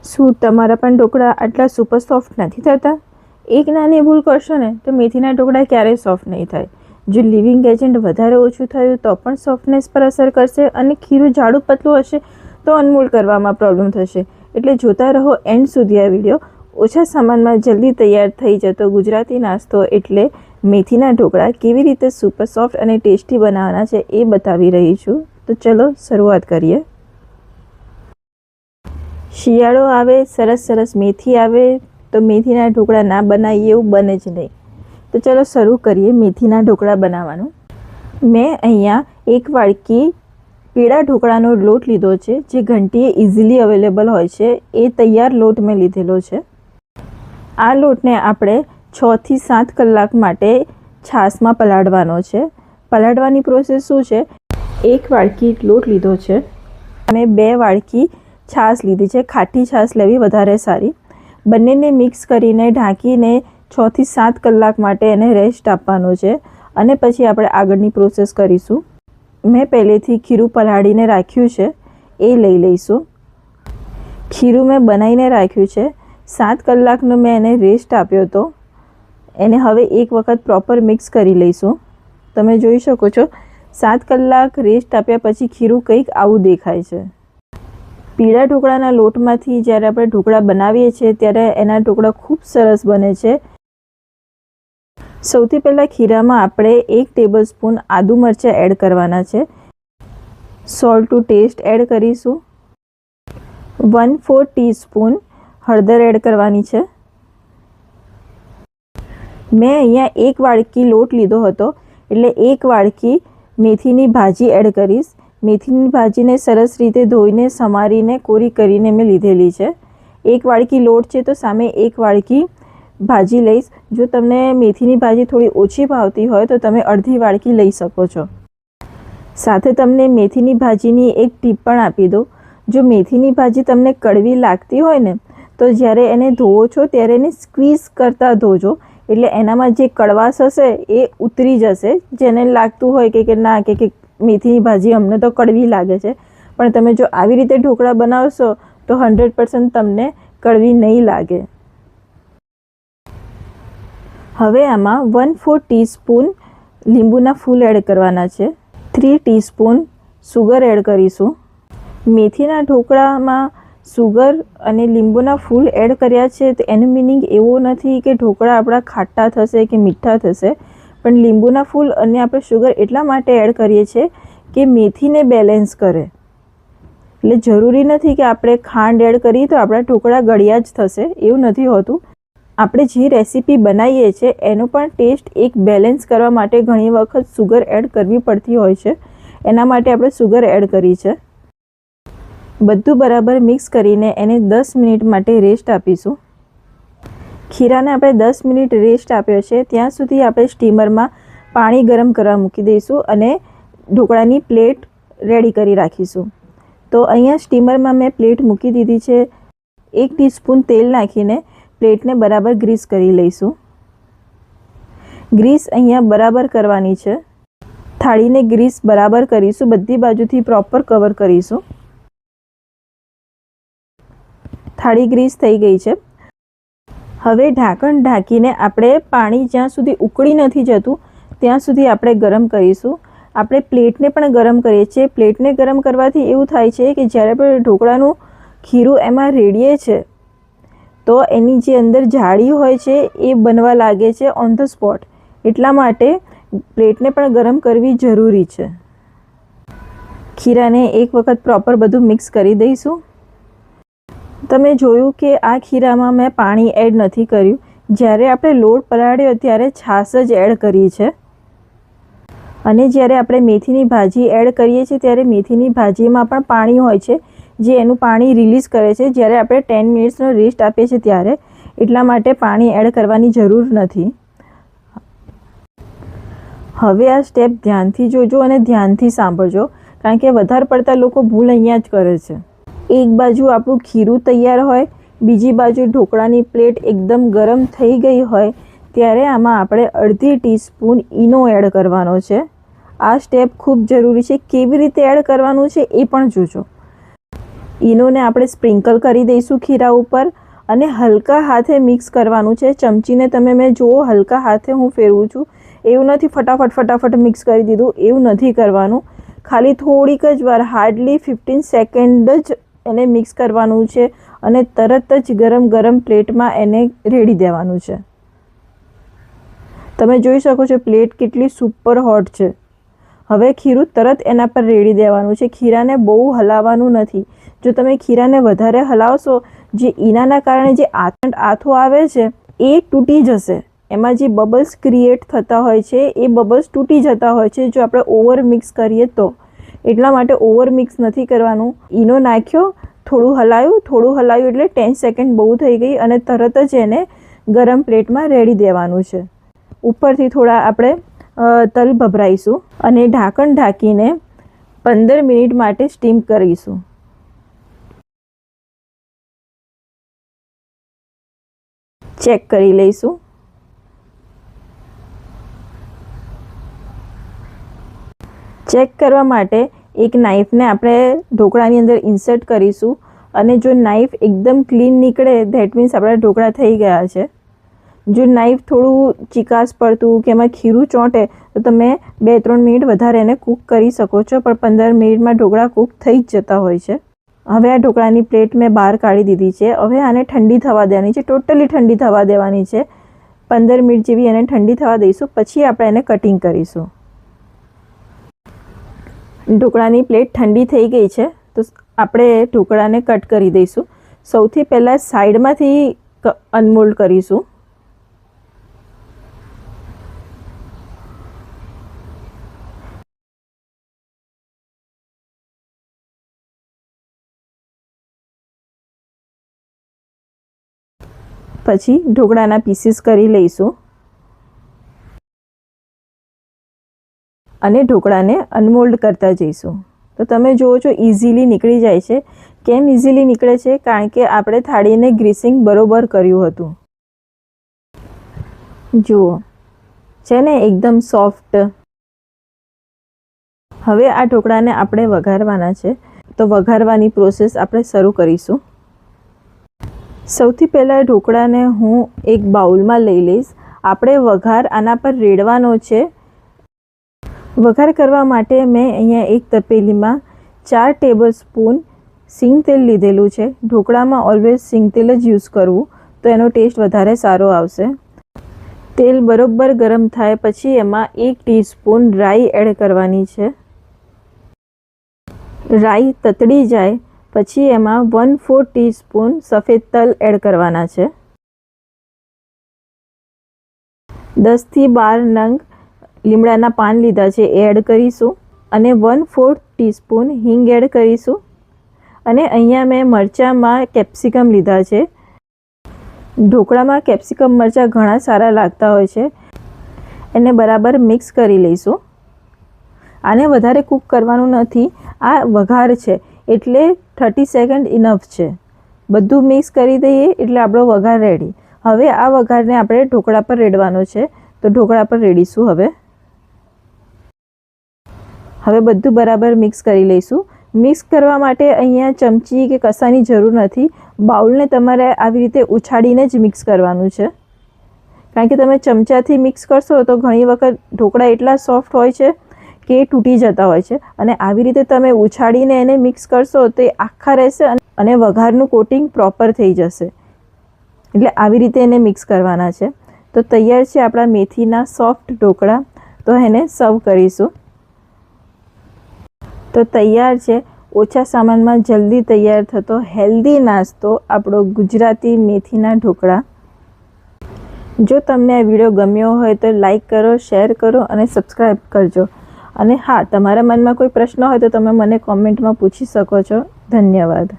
શું તમારા પણ ઢોકળા આટલા સુપર સોફ્ટ નથી થતા? એક નાની ભૂલ કરશો ને તો મેથીના ઢોકળા ક્યારેય સોફ્ટ નહીં થાય. જો લિવિંગ એજન્ટ વધારે ઓછું થયું તો પણ સોફ્ટનેસ પર અસર કરશે અને ખીરું જાડું પતલું હશે તો અનમોલ્ડ કરવામાં પ્રોબ્લેમ થશે. એટલે જોતા રહો એન્ડ સુધી આ વિડીયો. ઓછા સામાનમાં જલ્દી તૈયાર થઈ જતો ગુજરાતી નાસ્તો એટલે મેથીના ઢોકળા કેવી રીતે સુપર સોફ્ટ અને ટેસ્ટી બનાવવાના છે એ બતાવી રહી છું. તો ચલો શરૂઆત કરીએ. શિયાળો આવે, સરસ મેથી આવે તો મેથીના ઢોકળા ના બનાવીએ એવું બને જ નહીં. તો ચલો શરૂ કરીએ મેથીના ઢોકળા બનાવવાનું. મેં અહીંયા એક વાડકી પીળા ઢોકળાનો લોટ લીધો છે, જે ઘંટીએ ઇઝીલી અવેલેબલ હોય છે. એ તૈયાર લોટ મેં લીધેલો છે. આ લોટને આપણે 6 થી 7 કલાક માટે છાશમાં પલાળવાનો છે. પલાળવાની પ્રોસેસ શું છે? એક વાડકી લોટ લીધો છે અને 2 વાડકી છાશ લીધી છે. ખાટી છાશ લેવી વધારે સારી. બંનેને મિક્સ કરીને ઢાંકીને 6 થી 7 કલાક માટે એને રેસ્ટ આપવાનો છે અને પછી આપણે આગળની પ્રોસેસ કરીશું. મેં પહેલેથી ખીરું પલાળીને રાખ્યું છે, એ લઈ લઈશું. ખીરું મેં બનાવીને રાખ્યું છે. 7 કલાકનો મેં એને રેસ્ટ આપ્યો હતો. એને હવે એક વખત પ્રોપર મિક્સ કરી લઈશું. તમે જોઈ શકો છો 7 કલાક રેસ્ટ આપ્યા પછી ખીરું કંઈક આવું દેખાય છે. પીળા ઢોકળાના લોટમાંથી જ્યારે આપણે ઢોકળા બનાવીએ છીએ ત્યારે એના ઢોકળા ખૂબ સરસ બને છે. સૌથી પહેલાં ખીરામાં આપણે 1 ટેબલસ્પૂન આદુ મરચાં એડ કરવાના છે. સોલ્ટ ટુ ટેસ્ટ એડ કરીશું. 1/4 ટીસ્પૂન હળદર એડ કરવાની છે. મેં અહીંયા 1 વાડકી લોટ લીધો હતો એટલે 1 વાડકી મેથીની ભાજી એડ કરીશ. મેથીની ભાજીને સરસ રીતે ધોઈને સમારીને કોરી કરીને મેં લીધેલી છે. 1 વાડકી લોટ છે તો સામે 1 વાડકી ભાજી લઈશ. જો તમને મેથીની ભાજી થોડી ઓછી ભાવતી હોય તો તમે અડધી વાડકી લઈ શકો છો. સાથે તમને મેથીની ભાજીની એક ટીપ પણ આપી દો. જો મેથીની ભાજી તમને કડવી લાગતી હોય ને તો જ્યારે એને ધોવો છો ત્યારે એને સ્ક્વીઝ કરતા ધોજો, એટલે એનામાં જે કડવાશ હશે એ ઉતરી જશે. જેને લાગતું હોય કે ના કે મેથીની ભાજી અમને તો કડવી લાગે છે, પણ તમે જો આવી રીતે ઢોકળા બનાવશો તો 100% તમને કડવી નહીં લાગે. હવે આમાં 1/4 ટીસ્પૂન લીંબુના ફૂલ એડ કરવાના છે. 3 ટીસ્પૂન સુગર એડ કરીશું. મેથીના ઢોકળામાં સુગર અને લીંબુના ફૂલ એડ કર્યા છે તો એનું મિનિંગ એવો નથી કે ઢોકળા આપણા ખાટા થશે કે મીઠા થશે, પણ લીંબુના ફૂલ અને આપણે શુગર એટલા માટે એડ કરીએ છીએ કે મેથીને બેલેન્સ કરે. એટલે જરૂરી નથી કે આપણે ખાંડ એડ કરીએ તો આપણા ઢોકળા ગળ્યા જ થશે, એવું નથી હોતું. આપણે જે રેસીપી બનાવીએ છીએ એનો પણ ટેસ્ટ એક બેલેન્સ કરવા માટે ઘણી વખત સુગર એડ કરવી પડતી હોય છે. એના માટે આપણે સુગર એડ કરી છે. બધું બરાબર મિક્સ કરીને એને 10 મિનિટ માટે રેસ્ટ આપીશું. ખીરાને આપણે 10 મિનિટ રેસ્ટ આપ્યો છે ત્યાં સુધી આપણે સ્ટીમરમાં પાણી ગરમ કરવા મૂકી દઈશું અને ઢોકળાની પ્લેટ રેડી કરી રાખીશું. તો અહીંયા સ્ટીમરમાં મેં પ્લેટ મૂકી દીધી છે. 1 ટીસ્પૂન તેલ નાખીને પ્લેટને બરાબર ગ્રીસ કરી લઈશું. ગ્રીસ અહીંયા બરાબર કરવાની છે. થાળીને ગ્રીસ બરાબર કરીશું. બધી બાજુથી પ્રોપર કવર કરીશું. થાળી ગ્રીસ થઈ ગઈ છે. હવે ઢાંકણ ઢાંકીને આપણે પાણી જ્યાં સુધી ઉકળી નથી જતું ત્યાં સુધી આપણે ગરમ કરીશું. આપણે પ્લેટને પણ ગરમ કરીએ છીએ. પ્લેટને ગરમ કરવાથી એવું થાય છે કે જ્યારે આપણે ઢોકળાનું ખીરું એમાં રેડીએ છે તો એની જે અંદર જાળી હોય છે એ બનવા લાગે છે ઓન ધ સ્પોટ. એટલા માટે પ્લેટને પણ ગરમ કરવી જરૂરી છે. ખીરાને એક વખત પ્રોપર બધું મિક્સ કરી દઈશું. તમે જોયું કે આ ખીરામાં મેં પાણી એડ નથી કર્યું. જ્યારે આપણે લોટ પલાળ્યો ત્યારે છાશ જ એડ કરી છે. અને જ્યારે આપણે મેથીની ભાજી એડ કરીએ છીએ ત્યારે મેથીની ભાજીમાં પણ પાણી હોય છે જે એનું પાણી રિલીઝ કરે છે જ્યારે આપણે 10 મિનિટ્સનો રેસ્ટ આપીએ છીએ ત્યારે. એટલા માટે પાણી એડ કરવાની જરૂર નથી. હવે આ સ્ટેપ ધ્યાનથી જોજો અને ધ્યાનથી સાંભળજો, કારણ કે વધારે પડતા લોકો ભૂલ અહીંયા જ કરે છે. એક બાજુ આપણું ખીરું તૈયાર હોય, બીજી બાજુ ઢોકળાની પ્લેટ એકદમ ગરમ થઈ ગઈ હોય ત્યારે આમાં આપણે અડધી ટીસ્પૂન ઈનો એડ કરવાનો છે. આ સ્ટેપ ખૂબ જરૂરી છે. કેવી રીતે એડ કરવાનું છે એ પણ જોજો. ઈનોને આપણે સ્પ્રિંકલ કરી દઈશું ખીરા ઉપર અને હલકા હાથે મિક્સ કરવાનું છે. ચમચીને તમે મેં જુઓ હલકા હાથે હું ફેરવું છું. એવું નથી ફટાફટ મિક્સ કરી દીધું, એવું નથી કરવાનું. ખાલી થોડીક જ વાર, હાર્ડલી 15 સેકન્ડ જ એને મિક્સ કરવાનું છે અને તરત જ ગરમ પ્લેટમાં એને રેડી દેવાનું છે. તમે જોઈ શકો છો પ્લેટ કેટલી સુપર હોટ છે. હવે ખીરું તરત એના પર રેડી દેવાનું છે. ખીરાને બહુ હલાવવાનું નથી. જો તમે ખીરાને વધારે હલાવશો, જે ઈનાના કારણે જે આથો આવે છે એ તૂટી જશે. એમાં જે બબલ્સ ક્રિએટ થતા હોય છે એ બબલ્સ તૂટી જતા હોય છે જો આપણે ઓવર મિક્સ કરીએ તો. એટલા માટે ઓવર મિક્સ નથી કરવાનું. ઈનો નાખ્યો, થોડું હલાવ્યું એટલે 10 સેકન્ડ બહુ થઈ ગઈ અને તરત જ એને ગરમ પ્લેટમાં રેડી દેવાનું છે. ઉપરથી થોડા આપણે તલ ભભરાઈશું અને ઢાંકણ ઢાંકીને 15 મિનિટ માટે સ્ટીમ કરીશું. ચેક કરી લઈશું. ચેક કરવા માટે એક નાઈફને આપણે ઢોકળાની અંદર ઇન્સર્ટ કરીશું અને જો નાઈફ એકદમ ક્લીન નીકળે ધેટ મીન્સ આપણા ઢોકળા થઈ ગયા છે. જો નાઈફ થોડું ચીકાશ પડતું કે એમાં ખીરું ચોંટે તો તમે 2-3 મિનિટ વધારે એને કૂક કરી શકો છો, પણ 15 મિનિટમાં ઢોકળા કૂક થઈ જ જતા હોય છે. હવે આ ઢોકળાની પ્લેટ મેં બહાર કાઢી દીધી છે. હવે આને ઠંડી થવા દેવાની છે, ટોટલી ઠંડી થવા દેવાની છે. 15 મિનિટ જેવી એને ઠંડી થવા દઈશું, પછી આપણે એને કટિંગ કરીશું. ઢોકળાની પ્લેટ ઠંડી થઈ ગઈ છે તો આપણે ઢોકળાને કટ કરી દઈશું. સૌથી પહેલાં સાઈડમાંથી અનમોલ્ડ કરીશું. પછી ઢોકળાના પીસીસ કરી લઈશું અને ઢોકળાને અનમોલ્ડ કરતા જઈશું. તો તમે જુઓ છો ઇઝીલી નીકળી જાય છે. કેમ ઇઝીલી નીકળે છે? કારણ કે આપણે થાળીને ગ્રીસિંગ બરોબર કર્યું હતું. જુઓ છે ને એકદમ સોફ્ટ. હવે આ ઢોકળાને આપણે વઘારવાના છે, તો વઘારવાની પ્રોસેસ આપણે શરૂ કરીશું. સૌથી પહેલાં ઢોકળાને હું એક બાઉલમાં લઈ લઈશ. આપણે વઘાર આના પર રેડવાનો છે. વઘાર કરવા માટે મેં અહીંયા એક તપેલીમાં 4 ટેબલસ્પૂન સિંગ તેલ લીધેલું છે. ઢોકળામાં ઓલવેઝ સિંગ તેલ જ યુઝ કરવું તો એનો ટેસ્ટ વધારે સારો આવશે. તેલ બરોબર ગરમ થાય પછી એમાં 1 ટીસ્પૂન રાઈ એડ કરવાની છે. રાઈ તતડી જાય પછી એમાં 1/4 ટીસ્પૂન સફેદ તલ એડ કરવાના છે. 10 થી 12 નંગ લીમડાના પાન લીધા છે એ એડ કરીશું અને 1/4 ટીસ્પૂન હિંગ એડ કરીશું. અને અહીંયા મેં મરચાંમાં કેપ્સિકમ લીધા છે. ઢોકળામાં કેપ્સિકમ મરચાં ઘણા સારા લાગતા હોય છે. એને બરાબર મિક્સ કરી લઈશું. આને વધારે કૂક કરવાનું નથી, આ વઘાર છે એટલે 30 સેકન્ડ ઇનફ છે. બધું મિક્સ કરી દઈએ એટલે આપણો વઘાર રેડી. હવે આ વઘારને આપણે ઢોકળા પર રેડવાનો છે, તો ઢોકળા પર રેડીશું. હવે બધું બરાબર મિક્સ કરી લઈશું. મિક્સ કરવા માટે અહીંયા ચમચી કે કશાની જરૂર નથી. બાઉલને તમારે આવી રીતે ઉછાળીને જ મિક્સ કરવાનું છે. કારણ કે તમે ચમચાથી મિક્સ કરશો તો ઘણી વખત ઢોકળા એટલા સોફ્ટ હોય છે કે એ તૂટી જતા હોય છે, અને આવી રીતે તમે ઉછાળીને એને મિક્સ કરશો તો એ આખા રહેશે અને વઘારનું કોટિંગ પ્રોપર થઈ જશે. એટલે આવી રીતે એને મિક્સ કરવાના છે. તો તૈયાર છે આપણા મેથીના સોફ્ટ ઢોકળા. તો એને સર્વ કરીશું. તો તૈયાર છે ઓછા સામાનમાં જલ્દી તૈયાર થતો હેલ્ધી નાસ્તો, આપણો ગુજરાતી મેથીના ઢોકળા. જો તમને આ વિડીયો ગમ્યો હોય તો લાઈક કરો, શેર કરો અને સબસ્ક્રાઈબ કરજો. અને હા, તમારા મનમાં કોઈ પ્રશ્ન હોય તો તમે મને કોમેન્ટમાં પૂછી શકો છો. ધન્યવાદ.